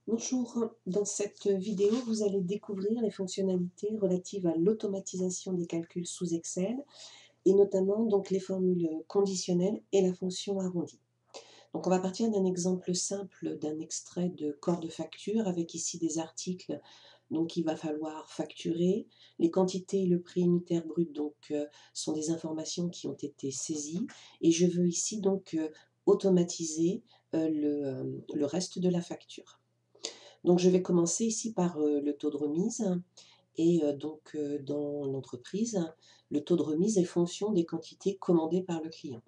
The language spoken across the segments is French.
Bonjour, dans cette vidéo, vous allez découvrir les fonctionnalités relatives à l'automatisation des calculs sous Excel et notamment donc les formules conditionnelles et la fonction arrondie. Donc on va partir d'un exemple simple d'un extrait de corps de facture avec ici des articles donc il va falloir facturer. Les quantités et le prix unitaire brut donc sont des informations qui ont été saisies et je veux ici donc automatiser le reste de la facture. Donc je vais commencer ici par, le taux de remise et dans l'entreprise, le taux de remise est fonction des quantités commandées par le client.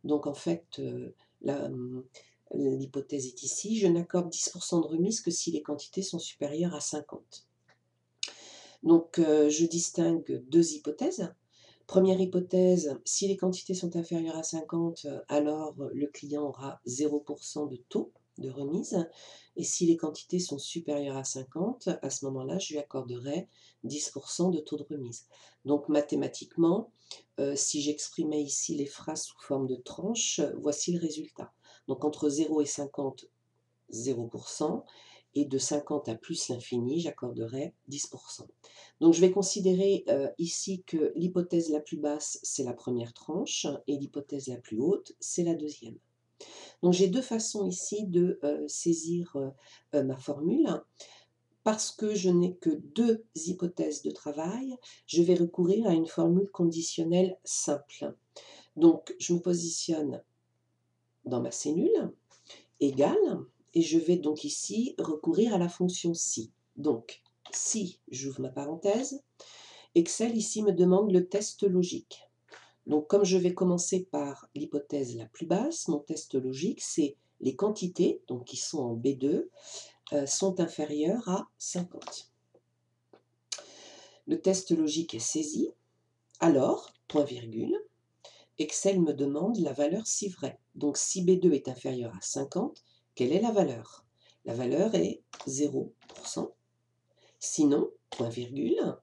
Donc en fait, l'hypothèse est ici, je n'accorde 10 de remise que si les quantités sont supérieures à 50. Donc je distingue 2 hypothèses. Première hypothèse, si les quantités sont inférieures à 50, alors le client aura 0 de taux de remise et si les quantités sont supérieures à 50, à ce moment-là, je lui accorderai 10 de taux de remise. Donc mathématiquement, si j'exprimais ici les phrases sous forme de tranches, voici le résultat. Donc entre 0 et 50, 0 et de 50 à plus l'infini, j'accorderai 10 Donc je vais considérer ici que l'hypothèse la plus basse, c'est la première tranche, et l'hypothèse la plus haute, c'est la deuxième. Donc j'ai deux façons ici de saisir ma formule. Parce que je n'ai que deux hypothèses de travail, je vais recourir à une formule conditionnelle simple. Donc je me positionne dans ma cellule, égale, et je vais donc ici recourir à la fonction si. Donc, si j'ouvre ma parenthèse, Excel ici me demande le test logique. Donc, comme je vais commencer par l'hypothèse la plus basse, mon test logique, c'est les quantités, donc qui sont en B2, sont inférieures à 50. Le test logique est saisi, alors, point virgule, Excel me demande la valeur si vraie. Donc, si B2 est inférieur à 50, quelle est la valeur? La valeur est 0%. Sinon, point virgule,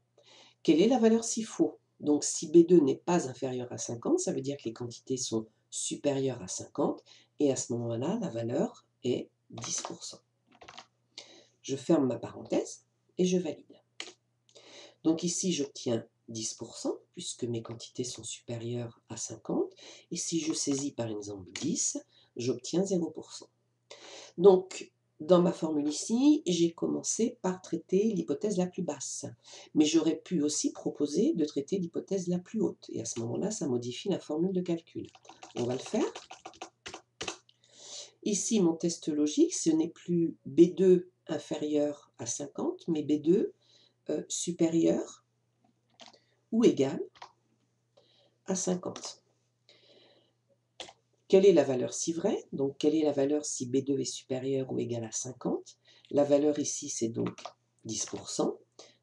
quelle est la valeur si faux? Donc, si B2 n'est pas inférieur à 50, ça veut dire que les quantités sont supérieures à 50, et à ce moment-là, la valeur est 10%. Je ferme ma parenthèse et je valide. Donc ici, j'obtiens 10%, puisque mes quantités sont supérieures à 50, et si je saisis par exemple 10, j'obtiens 0%. Donc, dans ma formule ici, j'ai commencé par traiter l'hypothèse la plus basse, mais j'aurais pu aussi proposer de traiter l'hypothèse la plus haute, et à ce moment-là, ça modifie la formule de calcul. On va le faire. Ici, mon test logique, ce n'est plus B2 inférieur à 50, mais B2 supérieur ou égal à 50. Quelle est la valeur si vraie? Donc, quelle est la valeur si B2 est supérieur ou égal à 50? La valeur ici, c'est donc 10%.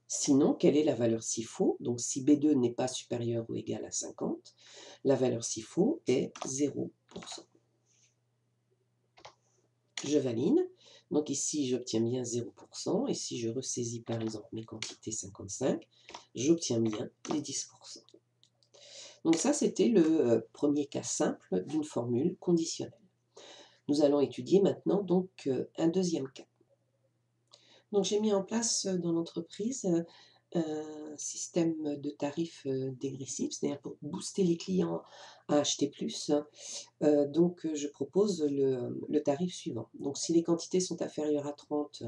Sinon, quelle est la valeur si faux? Donc, si B2 n'est pas supérieur ou égal à 50, la valeur si faux est 0%. Je valide. Donc ici, j'obtiens bien 0%. Et si je ressaisis par exemple mes quantités 55, j'obtiens bien les 10%. Donc ça, c'était le premier cas simple d'une formule conditionnelle. Nous allons étudier maintenant donc un deuxième cas. Donc j'ai mis en place dans l'entreprise un système de tarifs dégressifs, c'est-à-dire pour booster les clients à acheter plus. Donc je propose le tarif suivant. Donc si les quantités sont inférieures à 30,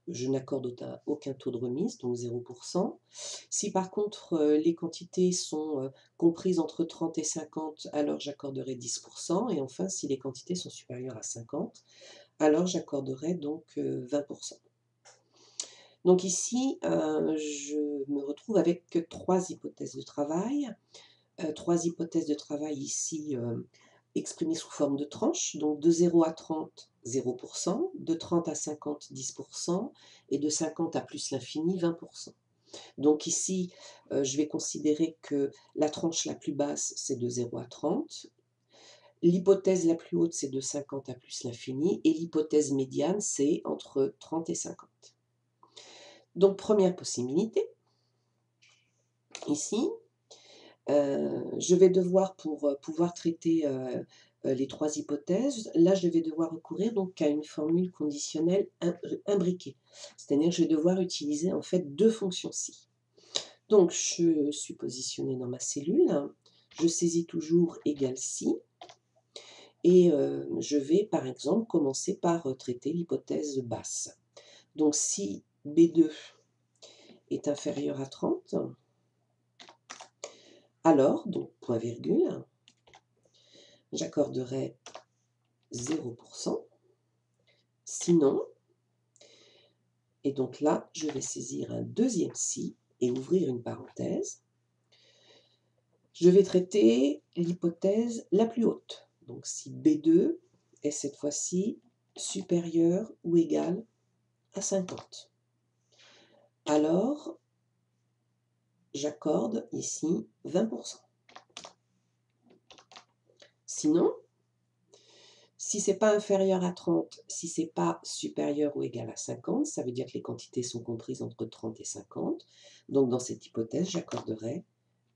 je n'accorde aucun taux de remise, donc 0%. Si par contre les quantités sont comprises entre 30 et 50, alors j'accorderai 10%. Et enfin, si les quantités sont supérieures à 50, alors j'accorderai donc 20%. Donc ici, je me retrouve avec 3 hypothèses de travail. 3 hypothèses de travail ici exprimées sous forme de tranches, donc de 0 à 30, 0%, de 30 à 50, 10%, et de 50 à plus l'infini, 20%. Donc ici, je vais considérer que la tranche la plus basse, c'est de 0 à 30. L'hypothèse la plus haute, c'est de 50 à plus l'infini, et l'hypothèse médiane, c'est entre 30 et 50. Donc première possibilité, ici, je vais devoir, pour pouvoir traiter les 3 hypothèses, là je vais devoir recourir donc à une formule conditionnelle imbriquée. C'est-à-dire que je vais devoir utiliser en fait 2 fonctions si. Donc je suis positionnée dans ma cellule, je saisis toujours égal si, et je vais par exemple commencer par traiter l'hypothèse basse. Donc si B2 est inférieur à 30, alors, donc point virgule, j'accorderai 0%, sinon, et donc là, je vais saisir un deuxième si et ouvrir une parenthèse. Je vais traiter l'hypothèse la plus haute. Donc si B2 est cette fois-ci supérieur ou égal à 50. Alors, j'accorde ici 20%. Sinon, si ce n'est pas inférieur à 30, si ce n'est pas supérieur ou égal à 50, ça veut dire que les quantités sont comprises entre 30 et 50. Donc dans cette hypothèse, j'accorderai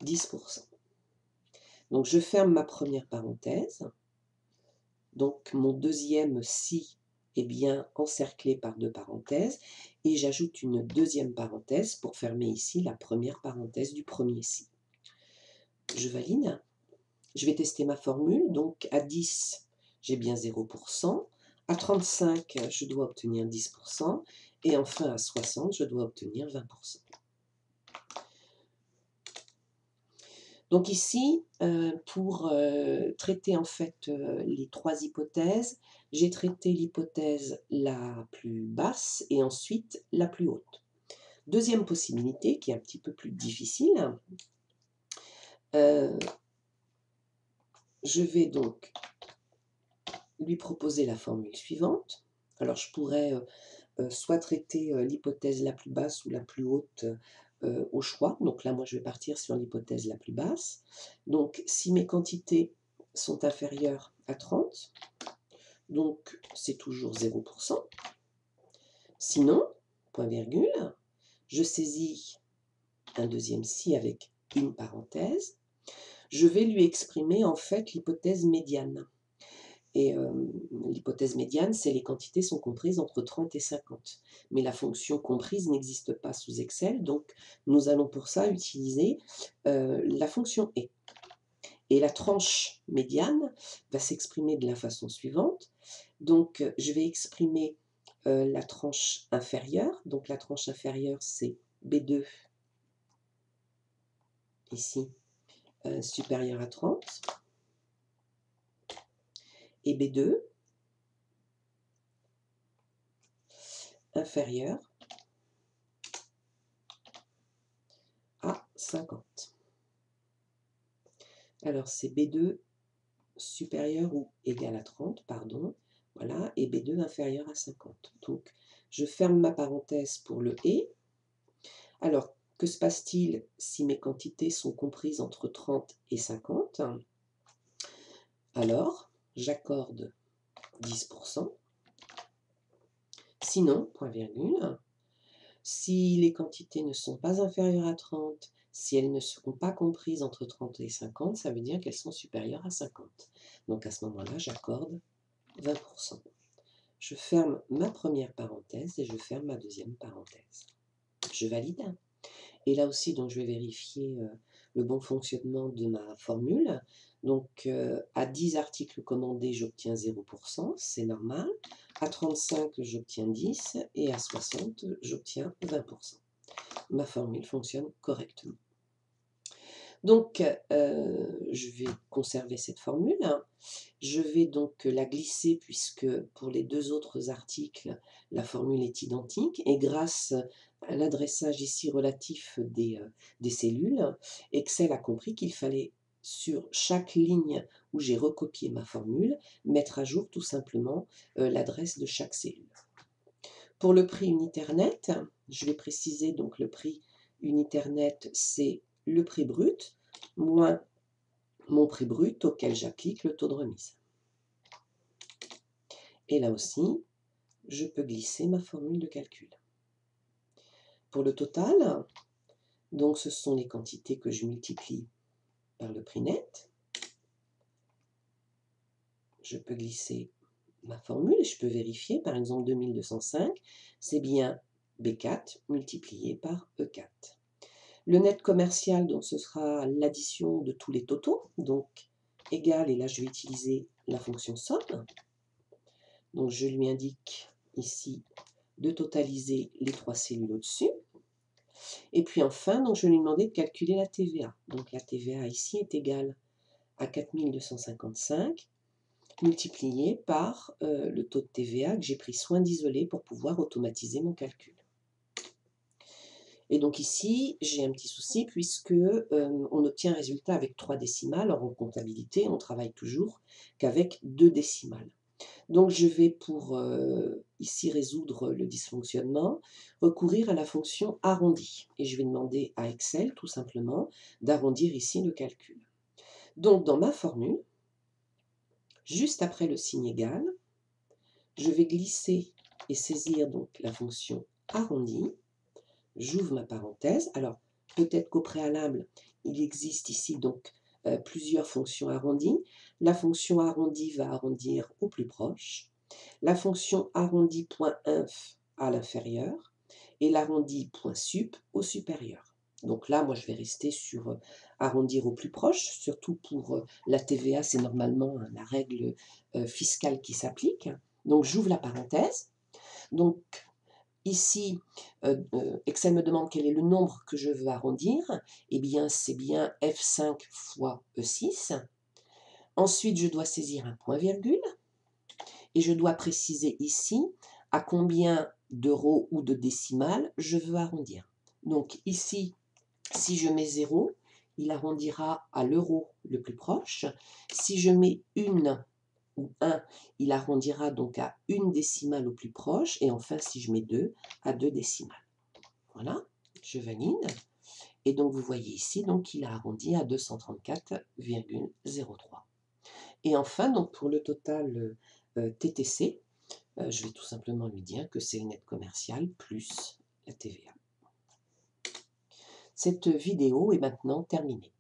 10%. Donc je ferme ma première parenthèse. Donc mon deuxième si est bien encerclé par 2 parenthèses. Et j'ajoute une deuxième parenthèse pour fermer ici la première parenthèse du premier si. Je valide. Je vais tester ma formule. Donc à 10, j'ai bien 0%. À 35, je dois obtenir 10%. Et enfin à 60, je dois obtenir 20%. Donc ici, pour traiter en fait les 3 hypothèses, j'ai traité l'hypothèse la plus basse et ensuite la plus haute. Deuxième possibilité, qui est un petit peu plus difficile, je vais donc lui proposer la formule suivante. Alors je pourrais soit traiter l'hypothèse la plus basse ou la plus haute au choix. Donc là, moi, je vais partir sur l'hypothèse la plus basse. Donc, si mes quantités sont inférieures à 30, donc c'est toujours 0%. Sinon, point virgule, je saisis un deuxième si avec une parenthèse. Je vais lui exprimer en fait l'hypothèse médiane. Et l'hypothèse médiane, c'est les quantités sont comprises entre 30 et 50. Mais la fonction comprise n'existe pas sous Excel, donc nous allons pour ça utiliser la fonction et. Et la tranche médiane va s'exprimer de la façon suivante. Donc je vais exprimer la tranche inférieure. Donc la tranche inférieure, c'est B2, ici, supérieur à 30. Et B2, inférieur à 50. Alors c'est B2 supérieur ou égal à 30, pardon, voilà, et B2 inférieur à 50. Donc je ferme ma parenthèse pour le et. Alors, que se passe-t-il si mes quantités sont comprises entre 30 et 50? Alors, j'accorde 10%. Sinon, point virgule, si les quantités ne sont pas inférieures à 30, si elles ne seront pas comprises entre 30 et 50, ça veut dire qu'elles sont supérieures à 50. Donc à ce moment-là, j'accorde 20%. Je ferme ma première parenthèse et je ferme ma deuxième parenthèse. Je valide. Et là aussi, donc, je vais vérifier le bon fonctionnement de ma formule. Donc, à 10 articles commandés, j'obtiens 0%, c'est normal. À 35, j'obtiens 10 et à 60, j'obtiens 20%. Ma formule fonctionne correctement. Donc, je vais conserver cette formule. Je vais donc la glisser puisque pour les 2 autres articles, la formule est identique. Et grâce à l'adressage ici relatif des cellules, Excel a compris qu'il fallait, sur chaque ligne où j'ai recopié ma formule, mettre à jour tout simplement l'adresse de chaque cellule. Pour le prix unitaire net, je vais préciser donc le prix unitaire net, c'est le prix brut, moins mon prix brut auquel j'applique le taux de remise. Et là aussi, je peux glisser ma formule de calcul. Pour le total, donc ce sont les quantités que je multiplie par le prix net. je peux glisser ma formule et je peux vérifier, par exemple 2205, c'est bien B4 multiplié par E4. Le net commercial, donc ce sera l'addition de tous les totaux, donc égal, et là je vais utiliser la fonction somme. Donc je lui indique ici de totaliser les 3 cellules au-dessus. Et puis enfin, donc je vais lui demander de calculer la TVA. Donc la TVA ici est égale à 4255 multiplié par le taux de TVA que j'ai pris soin d'isoler pour pouvoir automatiser mon calcul. Et donc ici, j'ai un petit souci puisque on obtient un résultat avec 3 décimales. Or, en comptabilité, on travaille toujours qu'avec 2 décimales. Donc je vais, pour ici résoudre le dysfonctionnement, recourir à la fonction arrondi. Et je vais demander à Excel, tout simplement, d'arrondir ici le calcul. Donc dans ma formule, juste après le signe égal, je vais glisser et saisir donc la fonction arrondi. J'ouvre ma parenthèse. Alors, peut-être qu'au préalable, il existe ici donc plusieurs fonctions arrondies. La fonction arrondi va arrondir au plus proche. La fonction arrondi.inf à l'inférieur et l'arrondi.sup au supérieur. Donc là, moi, je vais rester sur arrondir au plus proche, surtout pour la TVA, c'est normalement la règle fiscale qui s'applique. Donc, j'ouvre la parenthèse. Donc, ici, Excel me demande quel est le nombre que je veux arrondir. Eh bien, c'est bien F5 fois E6. Ensuite, je dois saisir un point-virgule. Et je dois préciser ici à combien d'euros ou de décimales je veux arrondir. Donc ici, si je mets 0, il arrondira à l'euro le plus proche. Si je mets 1 ou 1, il arrondira donc à 1 décimale au plus proche. Et enfin, si je mets 2, à 2 décimales. Voilà, je valide. Et donc, vous voyez ici, donc, il a arrondi à 234,03. Et enfin, donc, pour le total TTC, je vais tout simplement lui dire que c'est le net commercial plus la TVA. Cette vidéo est maintenant terminée.